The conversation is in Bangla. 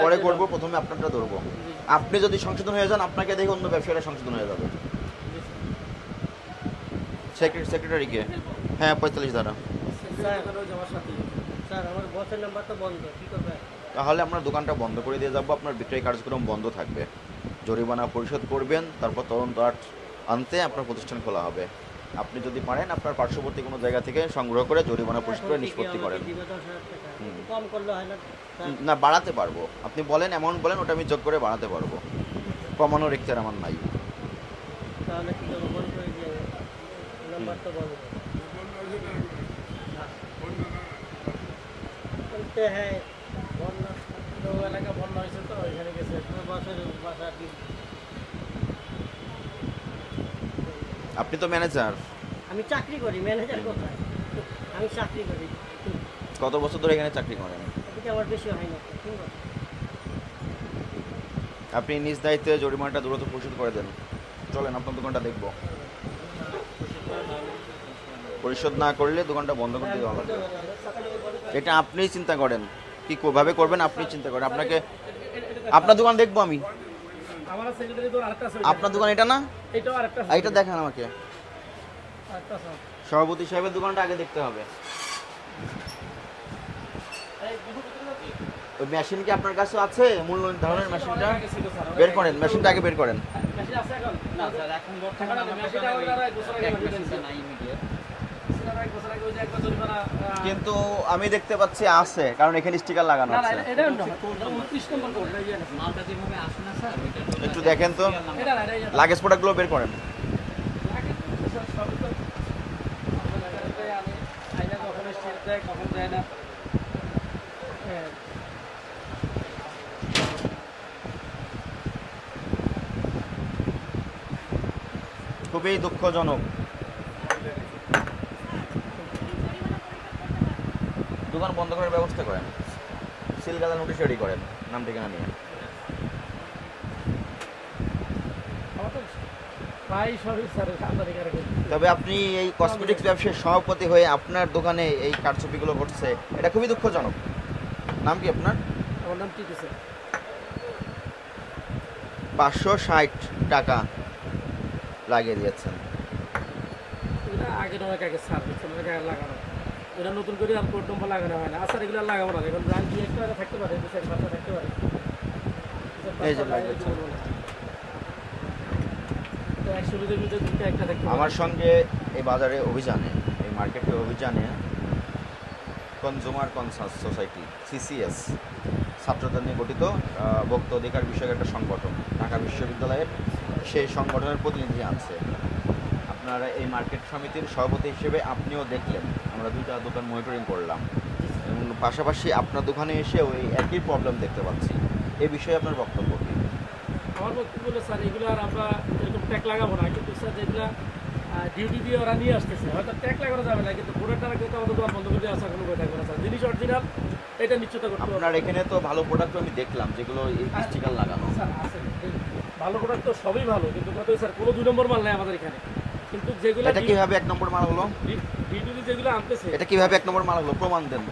পরে করবো, প্রথমে আপনারটা ধরবো। আপনি যদি সংশোধন হয়ে যান, আপনাকে দেখে অন্য ব্যবসায়ীরা সংশোধন হয়ে যাবে। সেক্রেটারিকে, হ্যাঁ 45 ধারা। স্যার আমার বসের নাম্বার তো বন্ধ, কি করবে? তাহলে আপনার দোকানটা বন্ধ করে দিয়ে যাবো, আপনার বিক্রয় কার্যক্রম বন্ধ থাকবে, জরিমানা পরিশোধ করবেন, তারপর তদন্ত আনতে আপনার প্রতিষ্ঠান খোলা হবে। আপনি যদি পারেন আপনার পার্শ্ববর্তী কোনো জায়গা থেকে সংগ্রহ করে জরিমানা পরিশোধ করে নিষ্পত্তি করেন। কম করলে হয় না? না, বাড়াতে পারবো, আপনি বলেন অ্যামাউন্ট বলেন, ওটা আমি যোগ করে বাড়াতে পারবো, কমানোর ইচ্ছা আমার নাই। তাহলে কি করবো? বন্ধ করে দিয়ে নাম্বার তো বন্ধ। বলতে হ্যাঁ, বন্যা এলাকা বন্যা হয়েছে তো ওইখানে গেছে বাসের বাসা কি। আপনি তো ম্যানেজার। আমি চাকরি করি, ম্যানেজার কোথায়? আমি চাকরি করি। কত বছর ধরে এখানে চাকরি করেন? এদিকে আমার বেশি হয় না, ঠিক আছে? আপনি নিজ দায়িত্বে জরিমানাটা দ্রুত পরিশোধ করে দেন। চলেন আপনার দোকানটা দেখবো। পরিশোধ না করলে দোকানটা বন্ধ করে দিতে হবে। এটা আপনিই চিন্তা করেন, কি ভাবে করবেন আপনি চিন্তা করেন। আপনাকে আপনার দোকান দেখবো আমি। আপনার দোকান এটা না? এটা দেখান আমাকে। সভাপতি সাহেবের দোকানটা আগে দেখতে হবে। ওই মেশিন কি আপনার কাছে আছে? মূল্য নির্ধারণের মেশিনটা বের করেন, মেশিনটা আগে বের করেন। কিন্তু আমি দেখতে পাচ্ছি আছে, কারণ এখানে স্টিকার লাগানো আছে। একটু দেখেন তো, লাগেজ প্রোডাক্টগুলো বের করেন। খুবই দুঃখজনক। দোকান বন্ধ করার ব্যবস্থা করেন, সিল গাদা নোটিশ রেডি করেন নাম ঠিকানা নিয়ে। তবে আপনি এই কসমেটিক্স ব্যবসার সভাপতি হয়ে আপনার দোকানে এই কারচুপিগুলো ঘটছে, এটা খুবই দুঃখজনক। নাম কি আপনার? আমার নাম টিটু স্যার। 560 টাকা লাগিয়ে দিয়েছেন। এটা আগের অনেক আগে স্যার, অনেক আগে লাগানো। এটা নতুন করে আর কোড নম্বর লাগানো হয় না। আচ্ছা এগুলো লাগাবো না, এখন ব্রাঞ্চ দিয়ে একটা থাকতে পারে, দু চার পাঁচটা থাকতে পারে। এই যে লাগিয়েছেন। আমার সঙ্গে এই বাজারে অভিযানে, এই মার্কেটে অভিযানে কনজুমার কনসাস সোসাইটি সিসিএস ছাত্রদের নিয়ে গঠিত ভোক্তা অধিকার বিষয়ক একটা সংগঠন, ঢাকা বিশ্ববিদ্যালয়ের সেই সংগঠনের প্রতিনিধি আছে। আপনারা এই মার্কেট সমিতির সভাপতি হিসেবে আপনিও দেখলেন, আমরা দুইটা দোকান মনিটরিং করলাম এবং পাশাপাশি আপনার দোকানে এসে ওই একই প্রবলেম দেখতে পাচ্ছি। এই বিষয়ে আপনার বক্তব্য কী? আমার বক্তব্য হলো স্যার, এগুলো আর আমরা এরকম ট্যাগ লাগাবো না, কিন্তু স্যার যেগুলো ডিউটি দিয়ে ওরা নিয়ে আসতেছে, হয়তো ট্যাগ লাগানো যাবে না, কিন্তু প্রোডাক্টটা কিন্তু আমাদের দোকান বন্ধ করে আসার কোনো কথা থাকবে না স্যার। জিনিস অরিজিনাল, এটা নিশ্চিত করতে হবে। আপনার এখানে তো ভালো প্রোডাক্ট আমি দেখলাম, যেগুলো এই স্টিকার লাগানো। স্যার আছে ভালো প্রোডাক্ট তো সবই ভালো, কিন্তু কত স্যার কোনো 2 নম্বর মাল নেই আমাদের এখানে। কিন্তু যেগুলো এটা কিভাবে 1 নম্বর মাল হলো? ডিউটি যেগুলো আনতেছে, এটা কিভাবে 1 নম্বর মাল হলো? প্রমাণ দেন।